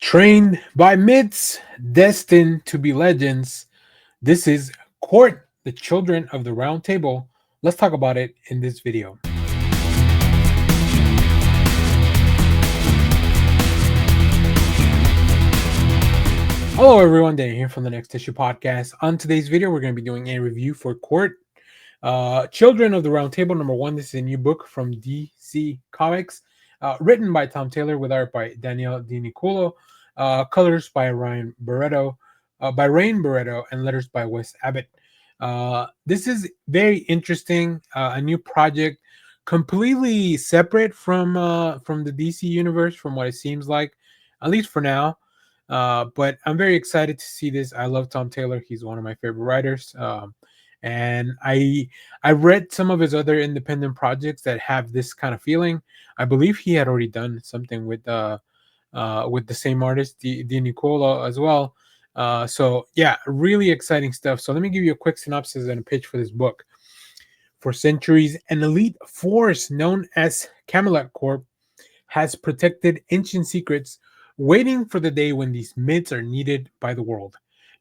Trained by myths, destined to be legends. This is Court, the Children of the Round Table. Let's talk about it in this video. Hello, everyone. Dan here from the Next Issue Podcast. On today's video, we're going to be doing a review for Court, Children of the Round Table #1. This is a new book from DC Comics, written by Tom Taylor with art by Daniel DiNicuolo, colors by Rain Barretto, and letters by Wes Abbott. This is very interesting, a new project, completely separate from the DC universe, from what it seems like, at least for now. But I'm very excited to see this. I love Tom Taylor; he's one of my favorite writers. And I read some of his other independent projects that have this kind of feeling. I believe he had already done something with the same artist, Di Nicola, as well. So yeah, really exciting stuff. So let me give you a quick synopsis and a pitch for this book. For centuries, an elite force known as Camelot Corps has protected ancient secrets, waiting for the day when these myths are needed by the world.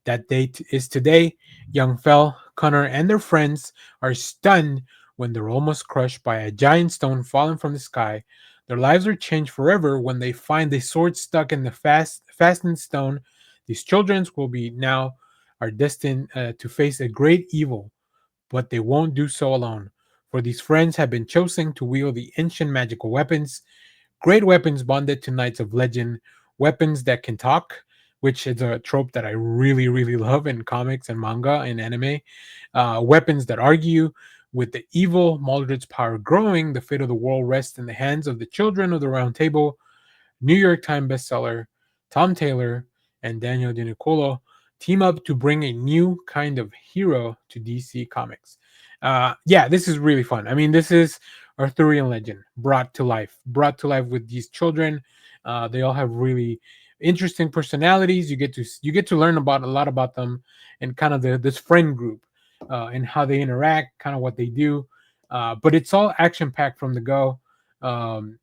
That day is today. Young Fell, Connor, and their friends are stunned when they're almost crushed by a giant stone falling from the sky. Their lives are changed forever when they find the sword stuck in the fastened stone. These children will be now are destined to face a great evil, but they won't do so alone. For these friends have been chosen to wield the ancient magical weapons, great weapons bonded to knights of legend, weapons that can talk, which is a trope that I really, really love in comics and manga and anime. Weapons that argue. With the evil Mordred's power growing, the fate of the world rests in the hands of the children of the Round Table. New York Times bestseller Tom Taylor and Daniel DiNicuolo team up to bring a new kind of hero to DC Comics. Yeah, this is really fun. I mean, this is Arthurian legend brought to life with these children. They all have really interesting personalities. You get to learn about a lot about them and kind of this friend group, and how they interact, kind of what they do. But it's all action packed from the go.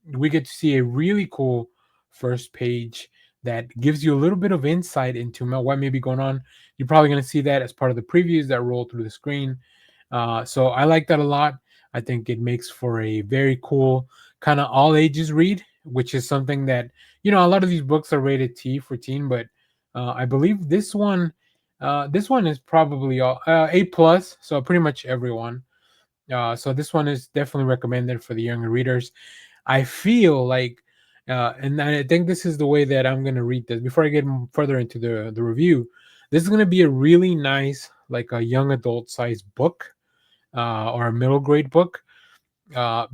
We get to see a really cool first page that gives you a little bit of insight into what may be going on. You're probably going to see that as part of the previews that roll through the screen. So I like that a lot. I think it makes for a very cool kind of all ages read, which is something that, a lot of these books are rated T for teen, but I believe this one is probably all A plus, so pretty much everyone. So this one is definitely recommended for the younger readers. I feel like, and I think this is the way that I'm going to read this. Before I get further into the review, this is going to be a really nice, like a young adult size book, or a middle grade book,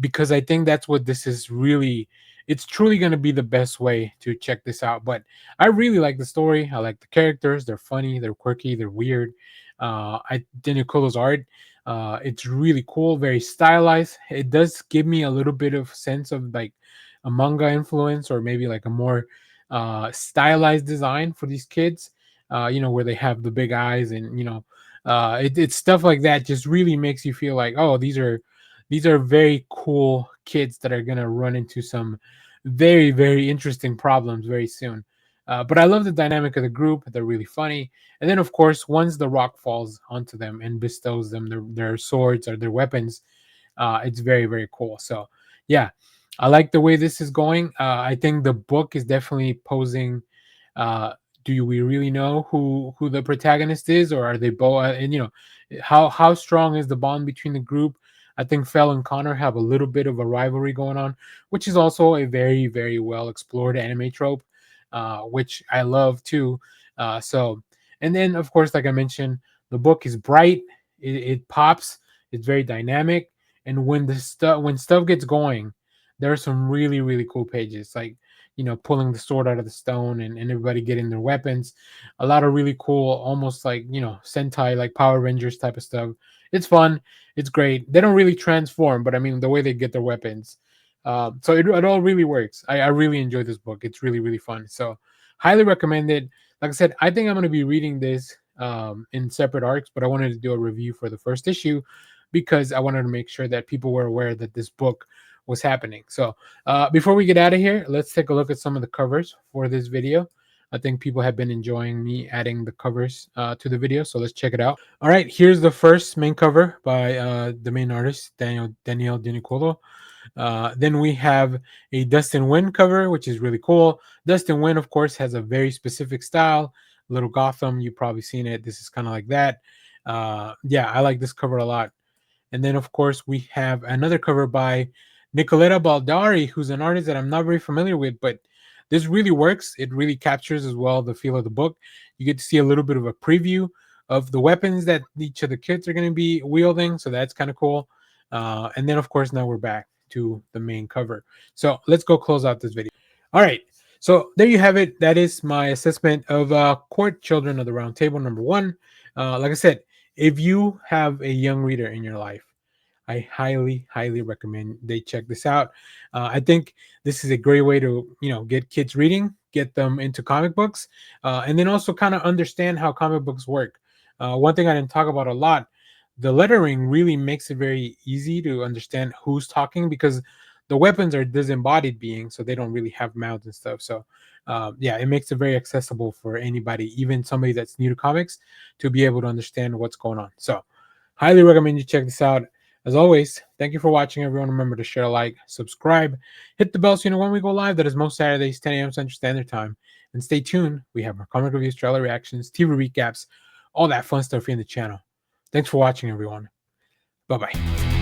because I think that's what this is really. It's truly going to be the best way to check this out. But I really like the story. I like the characters. They're funny. They're quirky. They're weird. I Daniel Colo's art. It's really cool. Very stylized. It does give me a little bit of sense of like a manga influence, or maybe like a more stylized design for these kids. Where they have the big eyes, and it's stuff like that. Just really makes you feel like, oh, these are very cool kids that are gonna run into some very, very interesting problems very soon. But I love the dynamic of the group. They're really funny. And then, of course, once the rock falls onto them and bestows them their swords or their weapons, it's very, very cool. So, yeah, I like the way this is going. I think the book is definitely posing. Do we really know who the protagonist is, or are they both? And how strong is the bond between the group? I think Fell and Connor have a little bit of a rivalry going on, which is also a very, very well explored anime trope, which I love too. And then of course, like I mentioned, the book is bright. It pops. It's very dynamic, and when stuff gets going, there are some really, really cool pages, like pulling the sword out of the stone, and everybody getting their weapons. A lot of really cool, almost like Sentai, like Power Rangers type of stuff. It's fun. It's great. They don't really transform, but I mean the way they get their weapons. So it all really works. I really enjoy this book. It's really, really fun. So highly recommended. Like I said, I think I'm going to be reading this in separate arcs, but I wanted to do a review for the first issue because I wanted to make sure that people were aware that this book was happening. So before we get out of here, let's take a look at some of the covers for this video. I think people have been enjoying me adding the covers to the video, so let's check it out. All right, here's the first main cover by the main artist, Daniel Dinicolo. Then we have a Dustin Wynn cover, which is really cool. Dustin Wynn, of course, has a very specific style. Little Gotham, you've probably seen it. This is kind of like that. Yeah, I like this cover a lot. And then, of course, we have another cover by Nicoletta Baldari, who's an artist that I'm not very familiar with, but this really works. It really captures as well the feel of the book. You get to see a little bit of a preview of the weapons that each of the kids are going to be wielding. So that's kind of cool. And then, of course, now we're back to the main cover. So let's go close out this video. All right. So there you have it. That is my assessment of Court Children of the Round Table #1. Like I said, if you have a young reader in your life, I highly, highly recommend they check this out. I think this is a great way to, get kids reading, get them into comic books, and then also kind of understand how comic books work. One thing I didn't talk about a lot, the lettering really makes it very easy to understand who's talking because the weapons are disembodied beings, so they don't really have mouths and stuff. So, yeah, it makes it very accessible for anybody, even somebody that's new to comics, to be able to understand what's going on. So, highly recommend you check this out. As always, thank you for watching, everyone. Remember to share, like, subscribe, hit the bell so you know when we go live. That is most Saturdays, 10 a.m. Central Standard Time. And stay tuned. We have our comic reviews, trailer reactions, TV recaps, all that fun stuff here in the channel. Thanks for watching, everyone. Bye bye.